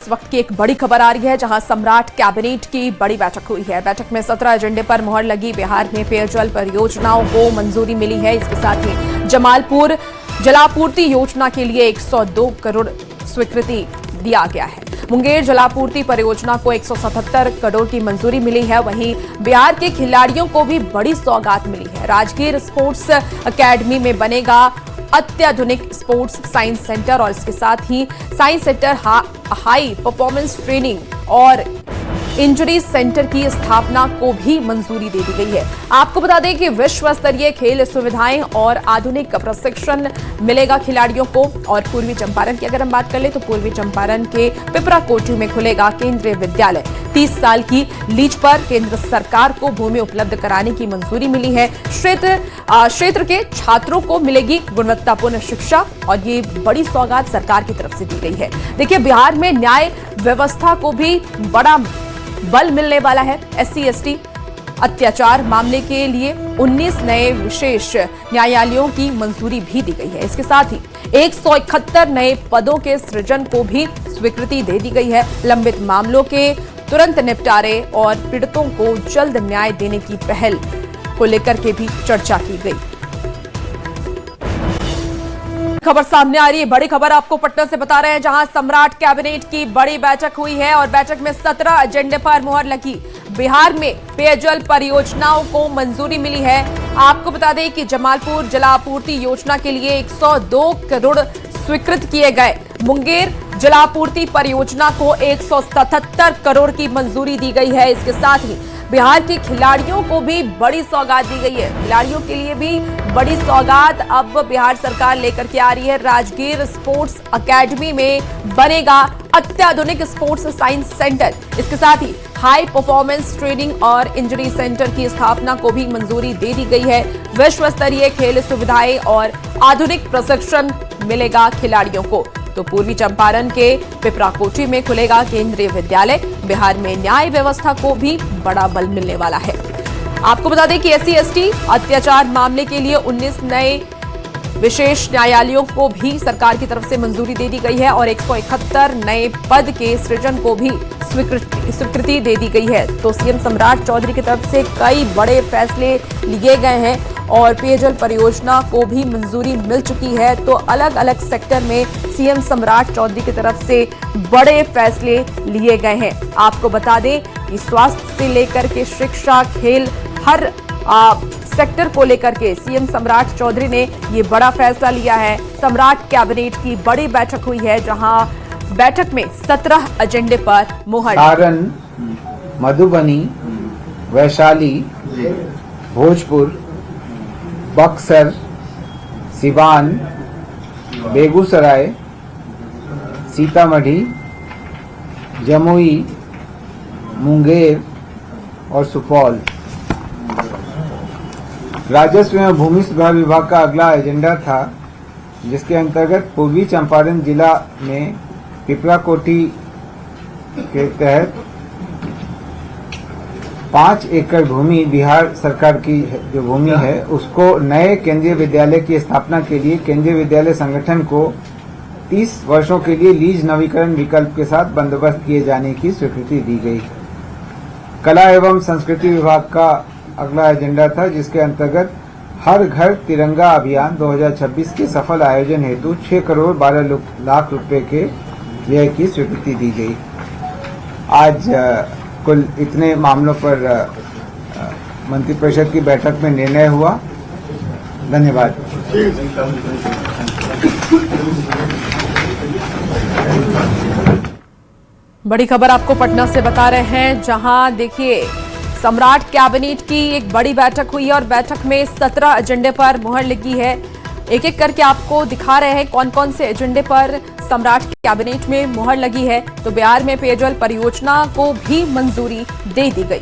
इस वक्त की एक बड़ी खबर आ रही है, जहां सम्राट कैबिनेट की बड़ी बैठक हुई है। बैठक में 17 एजेंडे पर मुहर लगी। बिहार में पेयजल परियोजनाओं को मंजूरी मिली है। इसके साथ ही जमालपुर जलापूर्ति योजना के लिए 102 करोड़ स्वीकृति दिया गया है। मुंगेर जलापूर्ति परियोजना को 177 करोड़ की मंजूरी मिली है। वहीं बिहार के खिलाड़ियों को भी बड़ी सौगात मिली है। राजगीर स्पोर्ट्स अकेडमी में बनेगा अत्याधुनिक स्पोर्ट्स साइंस सेंटर और इसके साथ ही science centre high performance training और इंजरी सेंटर की स्थापना को भी मंजूरी दे दी गई है। आपको बता दें कि विश्व स्तरीय खेल सुविधाएं और आधुनिक प्रशिक्षण मिलेगा खिलाड़ियों को। और पूर्वी चंपारण की अगर हम बात कर ले तो पूर्वी चंपारण के पिपराकोठी में खुलेगा केंद्रीय विद्यालय। 30 साल की लीज पर केंद्र सरकार को भूमि उपलब्ध कराने की मंजूरी मिली है। क्षेत्र के छात्रों को मिलेगी गुणवत्तापूर्ण शिक्षा और ये बड़ी सौगात सरकार की तरफ से दी गई है। देखिए, बिहार में न्याय व्यवस्था को भी बड़ा बल मिलने वाला है। SC/ST अत्याचार मामले के लिए 19 नए विशेष न्यायालयों की मंजूरी भी दी गई है। इसके साथ ही 171 नए पदों के सृजन को भी स्वीकृति दे दी गई है। लंबित मामलों के तुरंत निपटारे और पीड़ितों को जल्द न्याय देने की पहल को लेकर के भी चर्चा की गई। खबर सामने आ रही है, बड़ी खबर आपको पटना से बता रहे हैं, जहां सम्राट कैबिनेट की बड़ी बैठक हुई है और बैठक में 17 एजेंडे पर मुहर लगी। बिहार में पेयजल परियोजनाओं को मंजूरी मिली है। आपको बता दें कि जमालपुर जलापूर्ति योजना के लिए 102 करोड़ स्वीकृत किए गए। मुंगेर जलापूर्ति परियोजना को 177 करोड़ की मंजूरी दी गई है। इसके साथ ही बिहार के खिलाड़ियों को भी बड़ी सौगात दी गई है। खिलाड़ियों के लिए भी बड़ी सौगात अब बिहार सरकार लेकर के आ रही है। राजगीर स्पोर्ट्स अकेडमी में बनेगा अत्याधुनिक स्पोर्ट्स साइंस सेंटर। इसके साथ ही हाई परफॉर्मेंस ट्रेनिंग और इंजरी सेंटर की स्थापना को भी मंजूरी दे दी गई है। विश्व स्तरीय खेल सुविधाएं और आधुनिक प्रशिक्षण मिलेगा खिलाड़ियों को। तो पूर्वी चंपारण के पिपराकोठी में खुलेगा केंद्रीय विद्यालय। बिहार में न्याय व्यवस्था को भी बड़ा बल मिलने वाला है। आपको बता दें कि SC/ST अत्याचार मामले के लिए 19 नए विशेष न्यायालयों को भी सरकार की तरफ से मंजूरी दे दी गई है और 171 नए पद के सृजन को भी स्वीकृति दे दी गई है। तो CM सम्राट चौधरी की तरफ से कई बड़े फैसले लिए गए हैं और पेयजल परियोजना को भी मंजूरी मिल चुकी है। तो अलग अलग सेक्टर में CM सम्राट चौधरी की तरफ से बड़े फैसले लिए गए हैं। आपको बता दें कि स्वास्थ्य से लेकर के शिक्षा, खेल, हर सेक्टर को लेकर के CM सम्राट चौधरी ने ये बड़ा फैसला लिया है। सम्राट कैबिनेट की बड़ी बैठक हुई है, जहां बैठक में 17 एजेंडे पर मुहर। सारण, मधुबनी, वैशाली, भोजपुर, बक्सर, सिवान, बेगूसराय, सीतामढ़ी, जमुई, मुंगेर और सुपौल। राजस्व एवं भूमि सुधार विभाग का अगला एजेंडा था, जिसके अंतर्गत पूर्वी चंपारण जिला में पिपराकोठी के तहत 5 एकड़ भूमि बिहार सरकार की जो भूमि है, उसको नए केंद्रीय विद्यालय की स्थापना के लिए केंद्रीय विद्यालय संगठन को 30 वर्षों के लिए लीज नवीकरण विकल्प के साथ बंदोबस्त किए जाने की स्वीकृति दी गई। कला एवं संस्कृति विभाग का अगला एजेंडा था, जिसके अंतर्गत हर घर तिरंगा अभियान 2026 के सफल आयोजन हेतु 6 करोड़ 12 लाख रुपए के व्यय की स्वीकृति दी गई। आज कुल इतने मामलों पर मंत्रिपरिषद की बैठक में निर्णय हुआ। धन्यवाद। बड़ी खबर आपको पटना से बता रहे हैं, जहां देखिए सम्राट कैबिनेट की एक बड़ी बैठक हुई है और बैठक में 17 एजेंडे पर मुहर लगी है। एक एक करके आपको दिखा रहे हैं कौन कौन से एजेंडे पर सम्राट कैबिनेट में मुहर लगी है। तो बिहार में पेयजल परियोजना को भी मंजूरी दे दी गई।